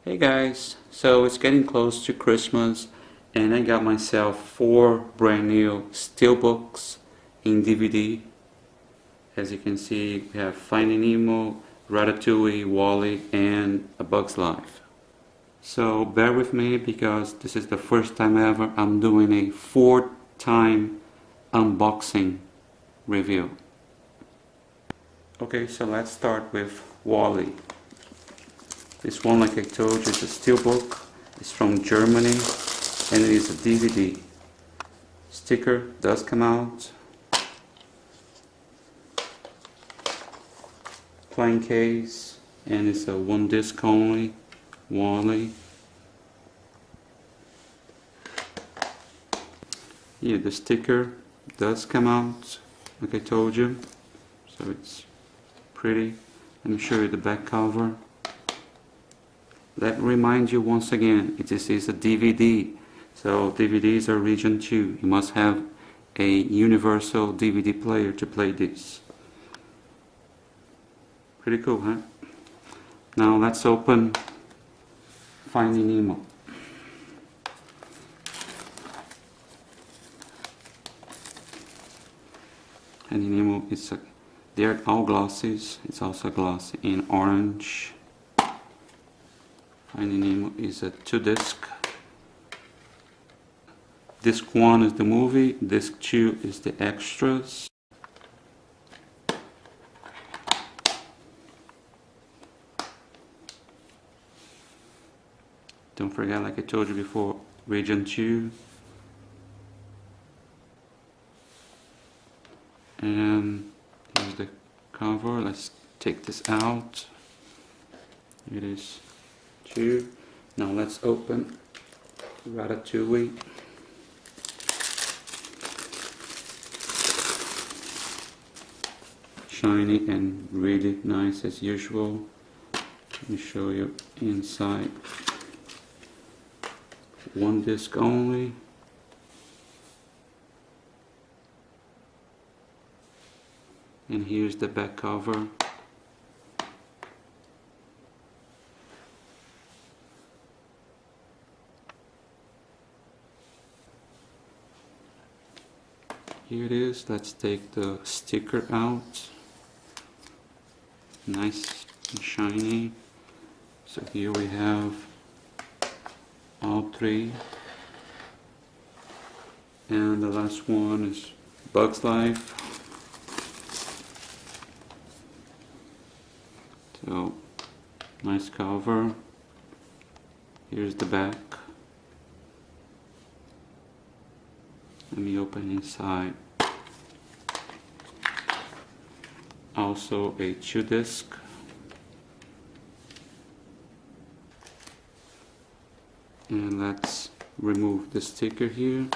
Hey guys, so it's getting close to Christmas and I got myself 4 brand new Steelbooks in DVD. As you can see, we have Finding Nemo, Ratatouille, Wall-E, and A Bug's Life. So bear with me because this is the first time ever I'm doing a 4-time unboxing review. Okay, so let's start with Wall-E. This one, like I told you, is a Steelbook. It's from Germany and it is a DVD. Sticker does come out. Plain case, and it's a 1 disc only. Wall-E. Here the sticker does come out, like I told you. So it's pretty. Let me show you the back cover. Let me remind you once again, this is a DVD, so DVDs are region 2. You must have a universal DVD player to play this. Pretty cool, huh? Now let's open Finding Nemo. Finding Nemo, they're all glosses. It's also glossy in orange. Finding Nemo is a 2-disc. Disc 1 is the movie, disc 2 is the extras. Don't forget, like I told you before, region 2. And here's the cover. Let's take this out. It is 2. Now let's open Ratatouille. Shiny and really nice as usual. Let me show you inside. 1 disc only. And here's the back cover. Here it is. Let's take the sticker out. Nice and shiny. So here we have all 3. And the last one is Bug's Life. So, nice cover. Here's the back. Let me open inside. Also a 2-disc. And let's remove the sticker here.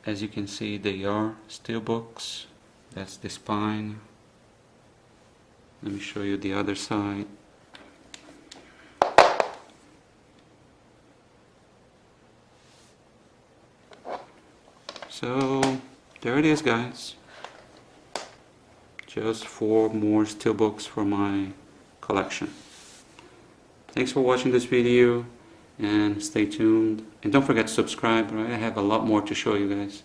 As you can see, they are Steelbooks. That's the spine. Let me show you the other side. So there it is, guys. Just 4 more Steelbooks for my collection. Thanks for watching this video and stay tuned. And don't forget to subscribe, right? I have a lot more to show you guys.